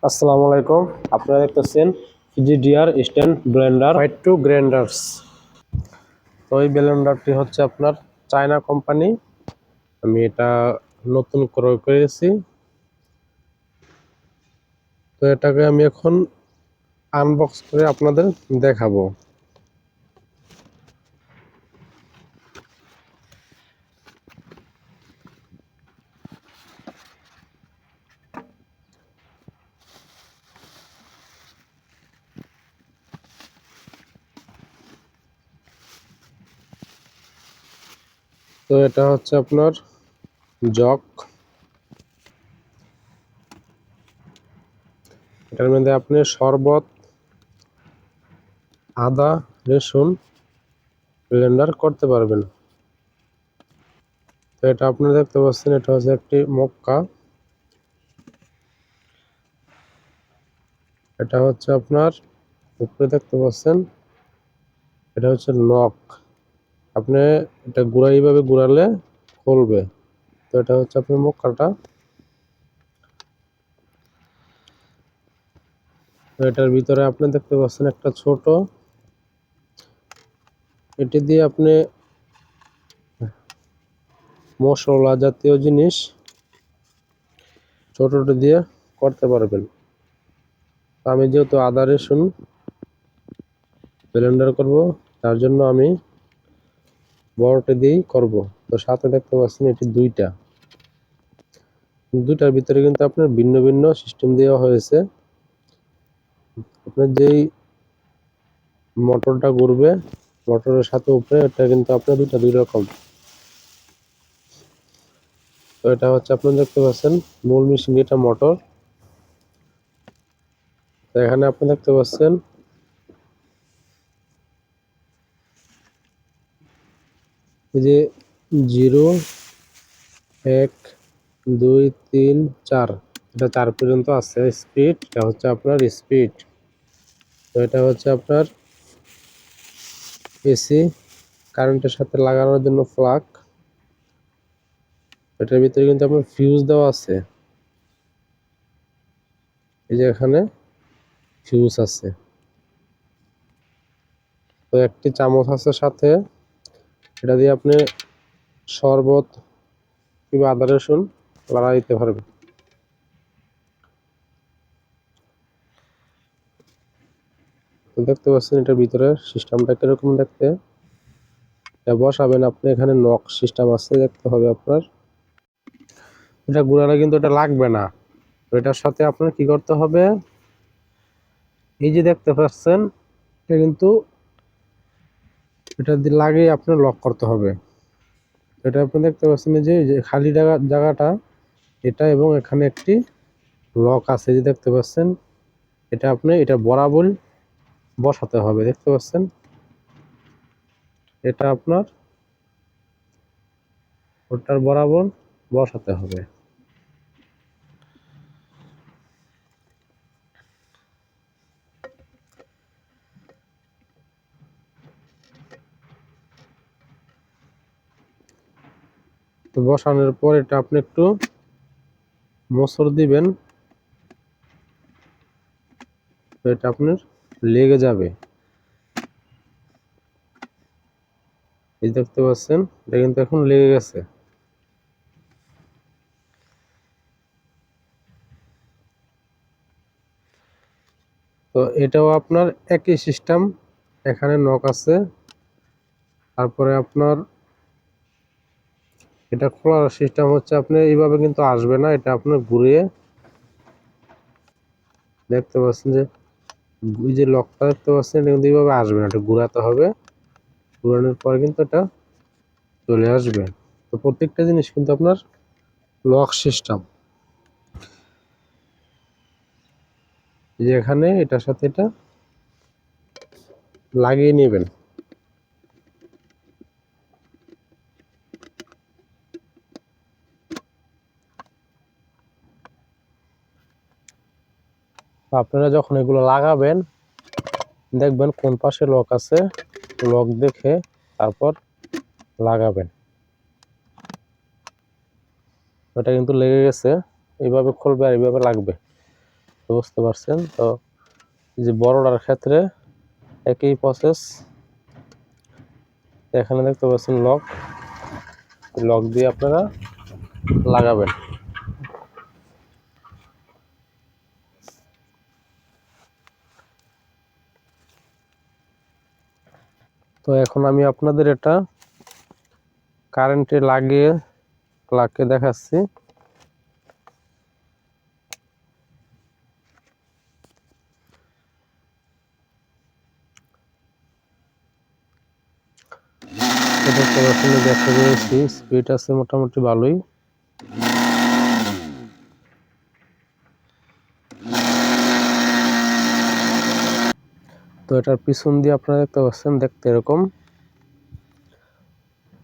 আসসালামু আলাইকুম। আপনারা দেখতেছেন ফ্রিজিডিয়ার স্ট্যান্ড ব্লেন্ডার 5 গ্রাইন্ডার্স। তো এই ব্লেন্ডারটি হচ্ছে আপনার চায়না কোম্পানি। আমি এটা নতুন ক্রয় করেছি। তো এটাকে আমি এখন আনবক্স করে আপনাদের দেখাবো। তো এটা হচ্ছে আপনার জগ। এটার মধ্যে আপনি শরবত, আদা, রসুন ব্লেন্ডার করতে পারবেন। তো এটা আপনারা দেখতে পাচ্ছেন, এটা হচ্ছে একটি মক্কা। এটা হচ্ছে আপনার উপরে দেখতে পাচ্ছেন, এটা হচ্ছে নক। আপনি এটা এইভাবে ঘুরালে খুলবে। তো এটা হচ্ছে আপনার মক্কাটা। তো এটার ভিতরে আপনি দেখতে পাচ্ছেন একটা ছোট, এটি দিয়ে আপনি মশলা জাতীয় জিনিস ছোটটি দিয়ে করতে পারবেন। আমি যেহেতু আদা রসুন ব্লেন্ডার করব, তার জন্য আমি বড়টি দিয়েই করব। তো সাথে দেখতে পাচ্ছেন এটি দুইটার ভিতরে কিন্তু আপনার ভিন্ন ভিন্ন সিস্টেম দেওয়া হয়েছে। আপনার যেই মোটরটা ঘুরবে, মোটরের সাথে উপরে এটা কিন্তু আপনার দুই রকম। তো এটা হচ্ছে আপনারা দেখতে পাচ্ছেন মূল মেশিন, এটা মোটর। তো এখানে আপনি দেখতে পাচ্ছেন এই যে 0, 1, 2, 3, 4, এটা 4 পর্যন্ত আছে স্পিড। এটা হচ্ছে আপনার স্পিড। তো এটা হচ্ছে আপনার এসি কারেন্টের সাথে লাগানোর জন্য প্লাগ। এটার ভিতরে কিন্তু আপনার ফিউজ দেওয়া আছে। এই যে এখানে ফিউজ আছে। তো একটি চামচ আছে সাথে, এটা দিয়ে আপনি শরবত কিংবা আদা রসুন লাগাই দিতে পারবেন। তো দেখতে পাচ্ছেন এটার ভিতরে সিস্টেমটা কিরকম দেখতে। এটা বসাবেন আপনি, এখানে নক সিস্টেম আছে, দেখতে হবে আপনার। এটা গুঁড়ালে কিন্তু এটা লাগবে না। তো এটার সাথে আপনার কি করতে হবে, এই যে দেখতে পাচ্ছেন, এটা কিন্তু এটা দিয়ে লাগিয়ে আপনার লক করতে হবে। এটা আপনি দেখতে পাচ্ছেন যে খালি জায়গাটা এটা, এবং এখানে একটি লক আছে যে দেখতে পাচ্ছেন। এটা আপনি এটা বরাবর বসাতে হবে, দেখতে পাচ্ছেন। এটা আপনার ওটার বরাবর বসাতে হবে। তো বসানোর পর এটা আপনি একটু মোচড় দিবেন, তো এটা আপনার লেগে যাবে। এই দেখতে পাচ্ছেন এটা কিন্তু এখন লেগে গেছে। তো এটাও আপনার একই সিস্টেম, এখানে নক আছে। তারপরে আপনার এটা খোলার সিস্টেম হচ্ছে, আপনি এইভাবে কিন্তু আসবে না, এটা আপনার ঘুরিয়ে, দেখতে পাচ্ছেন যে ওই যে লকটা দেখতে পাচ্ছেন, এটা কিন্তু এইভাবে আসবে না, এটা ঘুরাতে হবে। ঘুরানোর পরে কিন্তু এটা চলে আসবে। তো প্রত্যেকটা জিনিস কিন্তু আপনার লক সিস্টেম। যে এখানে এটার সাথে এটা লাগিয়ে নেবেন। আপনারা যখন এগুলো লাগাবেন, দেখবেন কোন পাশে লক আছে, লক দেখে তারপর লাগাবেন। এটা কিন্তু লেগে গেছে, এইভাবে খুলবে আর এইভাবে লাগবে। বুঝতে পারছেন। তো যে বড়টার ক্ষেত্রে একই প্রসেস। এখানে দেখতে পাচ্ছেন লক, লক দিয়ে আপনারা লাগাবেন। তো এখন আমি আপনাদের এটা কারেন্টে লাগিয়ে দেখাচ্ছি। দেখতে পাচ্ছেন দেখা দিয়েছি, স্পিড আছে মোটামুটি ভালোই। তো এটার পিছন দিয়ে আপনারা দেখতে পাচ্ছেন দেখতে এরকম,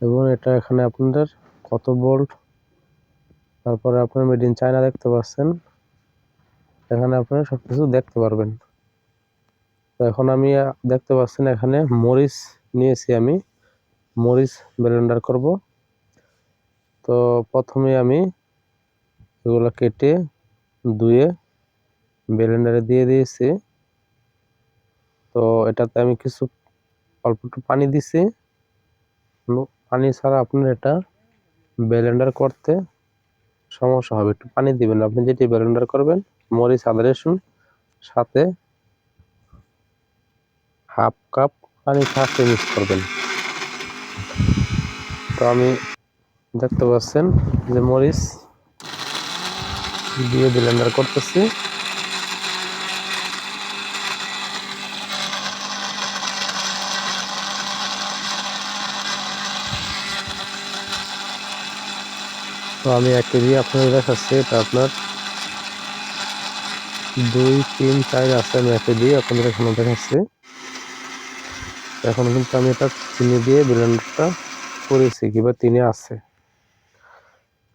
এবং এটা এখানে আপনাদের কত ভোল্ট, তারপরে আপনার মেড ইন চায়না দেখতে পাচ্ছেন, এখানে আপনারা সবকিছু দেখতে পারবেন। তো এখন আমি দেখতে পাচ্ছেন এখানে মরিচ নিয়েছি, আমি মরিচ ব্লেন্ডার করব। তো প্রথমে আমি এগুলো কেটে ধুয়ে ব্লেন্ডারে দিয়ে দিয়েছি। তো এটাতে আমি কিছু অল্প একটু পানি দিছি। পানি ছাড়া আপনার এটা ব্লেন্ডার করতে সমস্যা হবে, একটু পানি দিবেন। আপনি যেটি ব্লেন্ডার করবেন মরিচ আদা রসুন, সাথে হাফ কাপ পানি সাথে মিক্স করবেন। তো আমি দেখতে পাচ্ছেন যে মরিচ দিয়ে ব্লেন্ডার করতেছি। তো আমি এক কেজি আপনাদের দেখাচ্ছি, এটা আপনার 2, 3, 4 আছে, আমি এক কেজি আপনাদের এখানে দেখাচ্ছি। এখন কিন্তু আমি এটা চিনি দিয়ে ব্লেন্ডারটা করেছি, কিংবা চিনি আছে।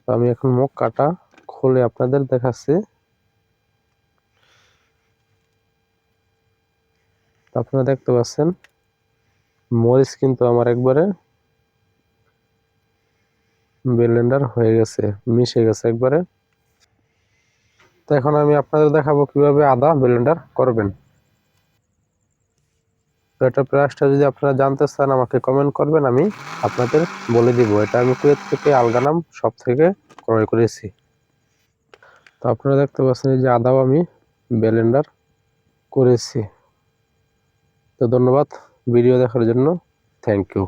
তো আমি এখন মুখ কাটা খুলে আপনাদের দেখাচ্ছি। আপনারা দেখতে পাচ্ছেন মরিচ কিন্তু আমার একবারে ব্লেন্ডার হয়ে গেছে, মিশে গেছে একবারে। তো এখন আমি আপনাদের দেখাবো কিভাবে আদা ব্লেন্ডার করবেন। তো এটা প্রাইসটা যদি আপনারা জানতে চান আমাকে কমেন্ট করবেন, আমি আপনাদের বলে দিব। এটা আমি কুয়েত থেকে আলগানাম সব থেকে ক্রয় করেছি। তো আপনারা দেখতে পাচ্ছেন এই যে আদাও আমি ব্লেন্ডার করেছি। তো ধন্যবাদ ভিডিও দেখার জন্য, থ্যাংক ইউ।